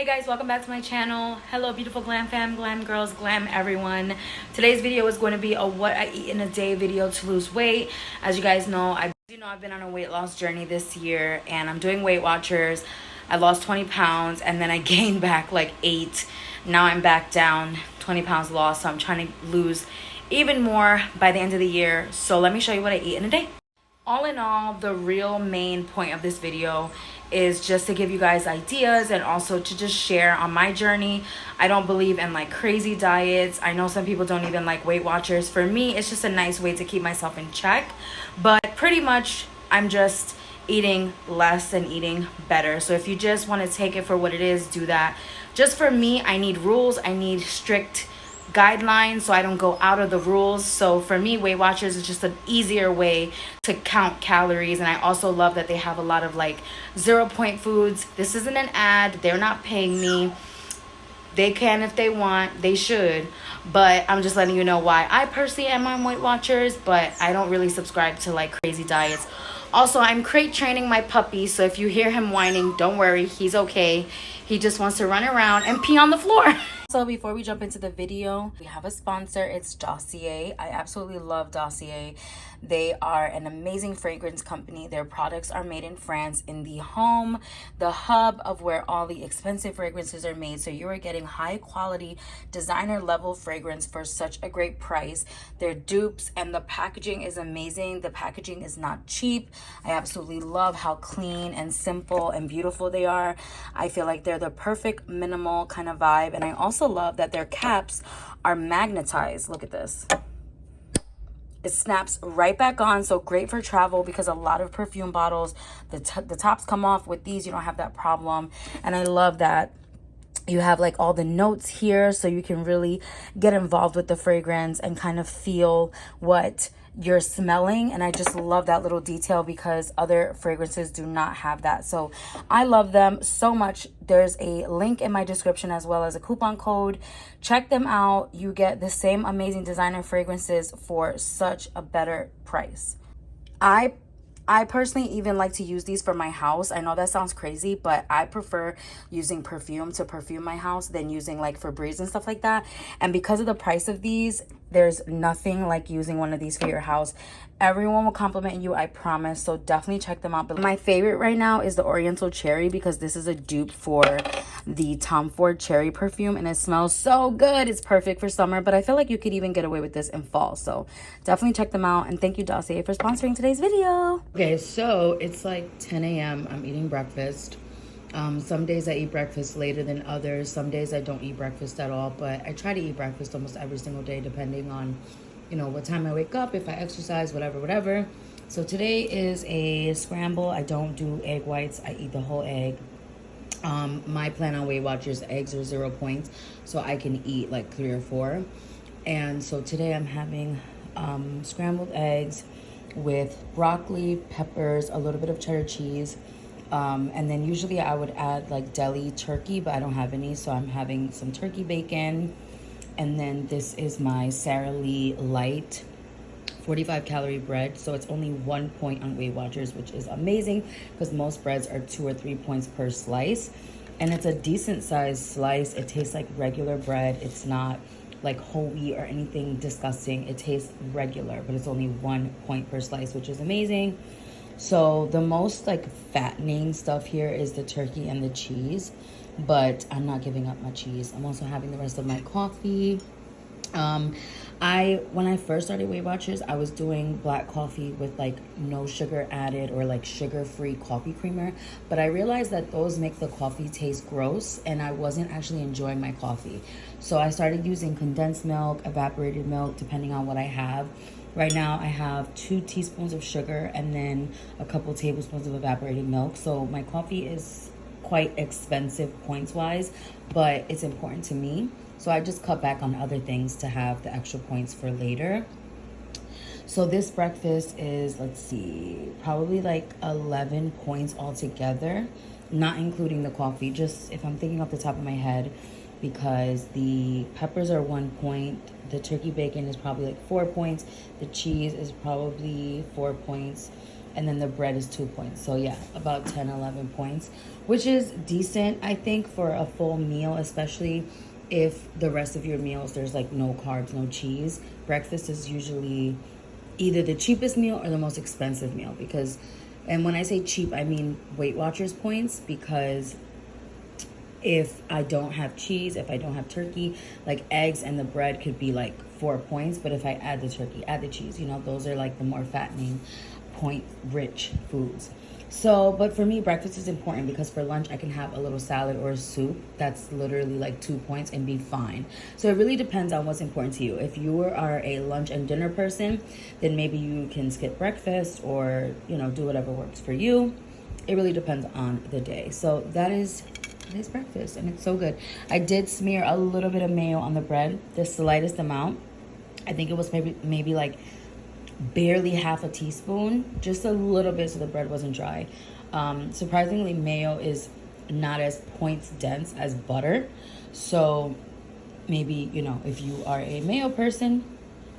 Hey guys, welcome back to my channel. Hello beautiful glam fam, glam girls, glam everyone. Today's video is going to be a what I eat in a day video to lose weight. As you guys know, I've been on a weight loss journey this year and I'm doing Weight Watchers. I lost 20 pounds and then I gained back like 8. Now I'm back down, 20 pounds lost, so I'm trying to lose even more by the end of the year. So let me show you what I eat in a day. All in all, the real main point of this video is just to give you guys ideas and also to just share on my journey. I don't believe in like crazy diets. I know some people don't even like Weight Watchers. For me, it's just a nice way to keep myself in check. But pretty much I'm just eating less and eating better. So if you just want to take it for what it is, do that. Just for me, I need rules. I need strict guidelines so I don't go out of the rules. So for me, Weight Watchers is just an easier way to count calories. And I also love that they have a lot of like 0-point foods. This isn't an ad. They're not paying me. They can if they want. They should. But I'm just letting you know why I personally am on Weight Watchers, but I don't really subscribe to like crazy diets. Also, I'm crate training my puppy, so if you hear him whining, don't worry, he's okay. He just wants to run around and pee on the floor. So before we jump into the video, we have a sponsor. It's Dossier. I absolutely love Dossier. They are an amazing fragrance company. Their products are made in France, in the home, the hub of where all the expensive fragrances are made. So you are getting high quality designer level fragrance for such a great price. They're dupes and the packaging is amazing. The packaging is not cheap. I absolutely love how clean and simple and beautiful they are. I feel like they're the perfect minimal kind of vibe. And I also love that their caps are magnetized. Look at this. It snaps right back on, so great for travel because a lot of perfume bottles, the tops come off. With these, you don't have that problem. And I love that you have like all the notes here so you can really get involved with the fragrance and kind of feel what you're smelling. And I just love that little detail because other fragrances do not have that. So I love them so much. There's a link in my description as well as a coupon code. Check them out. You get the same amazing designer fragrances for such a better price. I personally even like to use these for my house. I know that sounds crazy, but I prefer using perfume to perfume my house than using like Febreze and stuff like that. And because of the price of these, there's nothing like using one of these for your house. Everyone will compliment you, I promise. So definitely check them out. But my favorite right now is the Oriental Cherry because this is a dupe for the Tom Ford Cherry perfume and it smells so good. It's perfect for summer, but I feel like you could even get away with this in fall. So definitely check them out. And thank you, Dossier, for sponsoring today's video. Okay, so it's like 10 a.m. I'm eating breakfast. Some days I eat breakfast later than others. Some days I don't eat breakfast at all, but I try to eat breakfast almost every single day depending on, you know, what time I wake up, if I exercise, whatever. So today is a scramble. I don't do egg whites. I eat the whole egg. My plan on Weight Watchers, eggs are 0 points, so I can eat like 3 or 4. And so today I'm having scrambled eggs with broccoli, peppers, a little bit of cheddar cheese. And then usually I would add like deli turkey, but I don't have any, so I'm having some turkey bacon. And then this is my Sara Lee Light 45 calorie bread. So it's only 1 point on Weight Watchers, which is amazing because most breads are 2 or 3 points per slice. And it's a decent sized slice. It tastes like regular bread. It's not like whole wheat or anything disgusting. It tastes regular, but it's only 1 point per slice, which is amazing. So the most like fattening stuff here is the turkey and the cheese, but I'm not giving up my cheese. I'm also having the rest of my coffee. When I first started Weight Watchers, I was doing black coffee with like no sugar added or like sugar-free coffee creamer, but I realized that those make the coffee taste gross and I wasn't actually enjoying my coffee. So I started using condensed milk, evaporated milk, depending on what I have. Right now I have 2 teaspoons of sugar and then a couple tablespoons of evaporated milk. So my coffee is quite expensive points wise, but it's important to me. So I just cut back on other things to have the extra points for later. So this breakfast is, let's see, probably like 11 points altogether, not including the coffee, just if I'm thinking off the top of my head, because the peppers are 1 point, the turkey bacon is probably like 4 points, the cheese is probably 4 points, and then the bread is 2 points. So yeah, about 10, 11 points, which is decent, I think, for a full meal, especially if the rest of your meals, there's like no carbs, no cheese. Breakfast is usually either the cheapest meal or the most expensive meal, because, and when I say cheap, I mean Weight Watchers points, because if I don't have cheese, if I don't have turkey, like eggs and the bread could be like 4 points. But if I add the turkey, add the cheese, you know, those are like the more fattening, point rich foods. So, but for me, breakfast is important because for lunch, I can have a little salad or a soup that's literally like 2 points and be fine. So it really depends on what's important to you. If you are a lunch and dinner person, then maybe you can skip breakfast or, you know, do whatever works for you. It really depends on the day. So that is today's breakfast, and it's so good. I did smear a little bit of mayo on the bread, the slightest amount. I think it was maybe like barely half a teaspoon, just a little bit, so the bread wasn't dry. Surprisingly, mayo is not as points dense as butter, so maybe, you know, if you are a mayo person,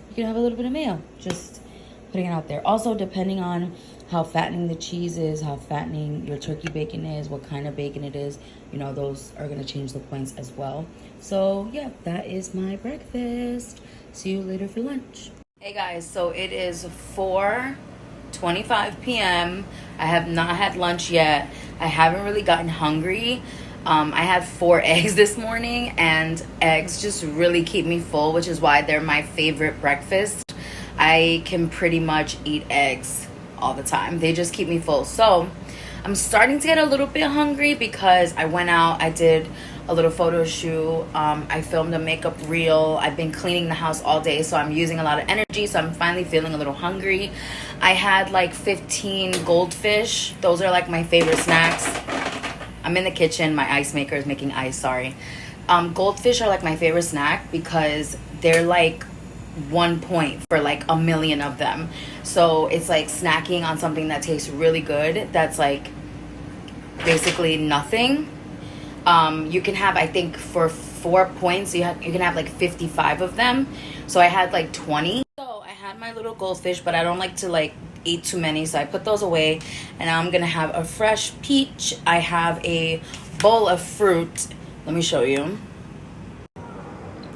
you can have a little bit of mayo. Just putting it out there. Also, depending on how fattening the cheese is, how fattening your turkey bacon is, what kind of bacon it is, you know, those are going to change the points as well. So yeah, that is my breakfast. See you later for lunch. Hey guys, so it is 4:25 p.m. I have not had lunch yet. I haven't really gotten hungry. I had 4 eggs this morning, and eggs just really keep me full, which is why they're my favorite breakfast. I can pretty much eat eggs all the time. They just keep me full. So I'm starting to get a little bit hungry because I went out, I did a little photo shoot, I filmed a makeup reel, I've been cleaning the house all day, so I'm using a lot of energy, so I'm finally feeling a little hungry. I had like 15 goldfish. Those are like my favorite snacks. I'm in the kitchen, my ice maker is making ice, sorry. Goldfish are like my favorite snack because they're like 1 point for like a million of them. So it's like snacking on something that tastes really good, that's like basically nothing. You can have, I think for 4 points, you can have like 55 of them. So I had like 20. So I had my little goldfish, but I don't like to like eat too many, so I put those away. And now I'm gonna have a fresh peach. I have a bowl of fruit. Let me show you.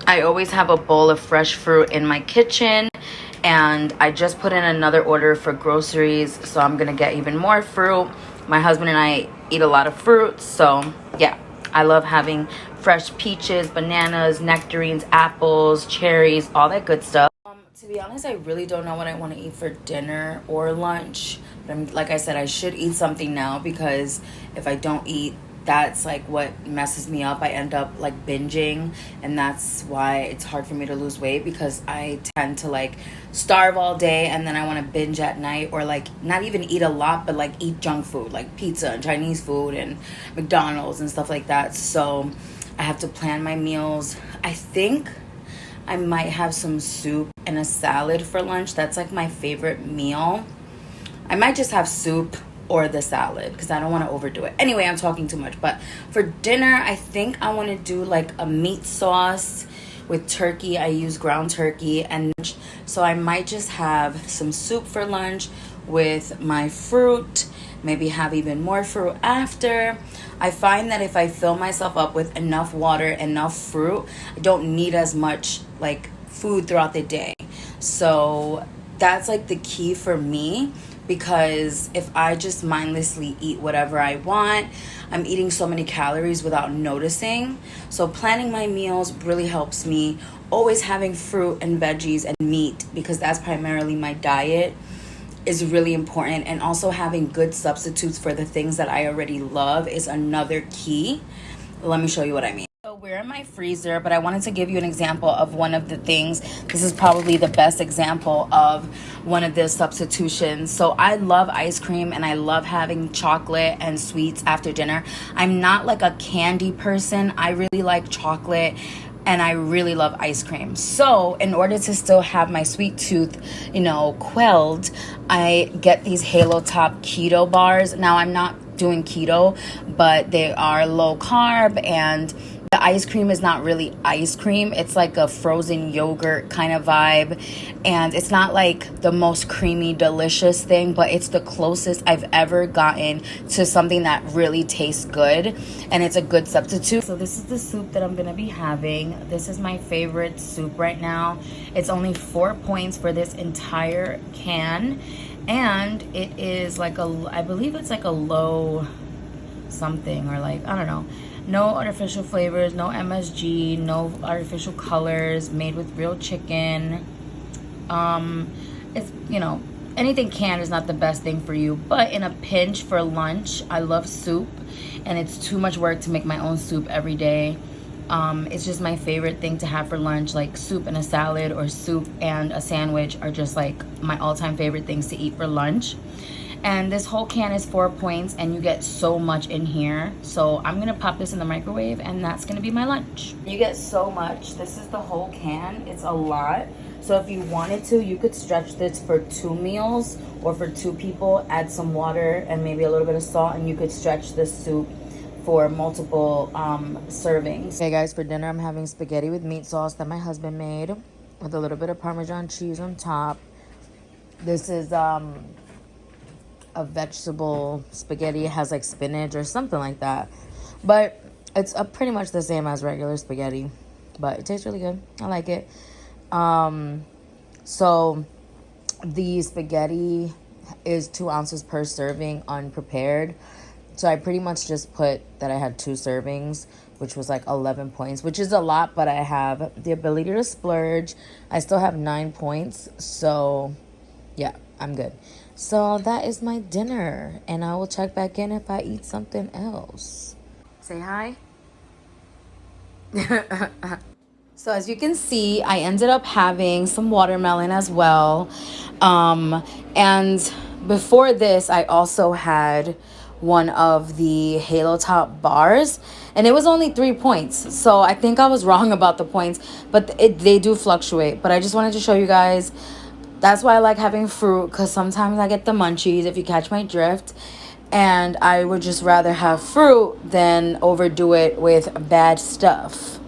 I always have a bowl of fresh fruit in my kitchen, and I just put in another order for groceries, so I'm gonna get even more fruit. My husband and I eat a lot of fruit, so yeah, I love having fresh peaches, bananas, nectarines, apples, cherries, all that good stuff. To be honest, I really don't know what I want to eat for dinner or lunch, but like I said, I should eat something now, because if I don't eat, that's like what messes me up. I end up like binging, and that's why it's hard for me to lose weight, because I tend to like starve all day and then I want to binge at night, or like not even eat a lot, but like eat junk food like pizza and Chinese food and McDonald's and stuff like that. So I have to plan my meals. I think I might have some soup and a salad for lunch. That's like my favorite meal. I might just have soup or the salad because I don't want to overdo it. Anyway, I'm talking too much. But for dinner, I think I want to do like a meat sauce with turkey. I use ground turkey, and so I might just have some soup for lunch with my fruit, maybe have even more fruit after. I find that if I fill myself up with enough water, enough fruit, I don't need as much like food throughout the day. So that's like the key for me, because if I just mindlessly eat whatever I want, I'm eating so many calories without noticing. So planning my meals really helps me. Always having fruit and veggies and meat, because that's primarily my diet, is really important. And also having good substitutes for the things that I already love is another key. Let me show you what I mean. So we're in my freezer, but I wanted to give you an example of one of the things. This is probably the best example of one of the substitutions. So I love ice cream, and I love having chocolate and sweets after dinner. I'm not like a candy person. I really like chocolate, and I really love ice cream. So in order to still have my sweet tooth, you know, quelled, I get these Halo Top keto bars. Now I'm not doing keto, but they are low carb, and the ice cream is not really ice cream. It's like a frozen yogurt kind of vibe, and it's not like the most creamy delicious thing, but it's the closest I've ever gotten to something that really tastes good, and it's a good substitute. So this is the soup that I'm gonna be having. This is my favorite soup right now. It's only 4 points for this entire can, and it is like I believe it's like a low something, or like, I don't know. No artificial flavors, no MSG, no artificial colors, made with real chicken. It's, you know, anything canned is not the best thing for you, but in a pinch for lunch, I love soup, and it's too much work to make my own soup every day. It's just my favorite thing to have for lunch. Like soup and a salad, or soup and a sandwich, are just like my all-time favorite things to eat for lunch. And this whole can is 4 points, and you get so much in here. So I'm gonna pop this in the microwave, and that's gonna be my lunch. You get so much. This is the whole can. It's a lot. So if you wanted to, you could stretch this for 2 meals, or for 2 people, add some water and maybe a little bit of salt, and you could stretch this soup for multiple servings. Okay guys, for dinner I'm having spaghetti with meat sauce that my husband made, with a little bit of Parmesan cheese on top. This is a vegetable spaghetti. It has like spinach or something like that, but it's pretty much the same as regular spaghetti, but it tastes really good. I like it. So the spaghetti is 2 ounces per serving unprepared, so I pretty much just put that I had 2 servings, which was like 11 points, which is a lot, but I have the ability to splurge. I still have 9 points, so yeah, I'm good. So that is my dinner, and I will check back in if I eat something else. Say hi. So as you can see, I ended up having some watermelon as well. And before this, I also had one of the Halo Top bars, and it was only 3 points. So I think I was wrong about the points, but they do fluctuate. But I just wanted to show you guys. That's why I like having fruit, because sometimes I get the munchies, if you catch my drift. And I would just rather have fruit than overdo it with bad stuff.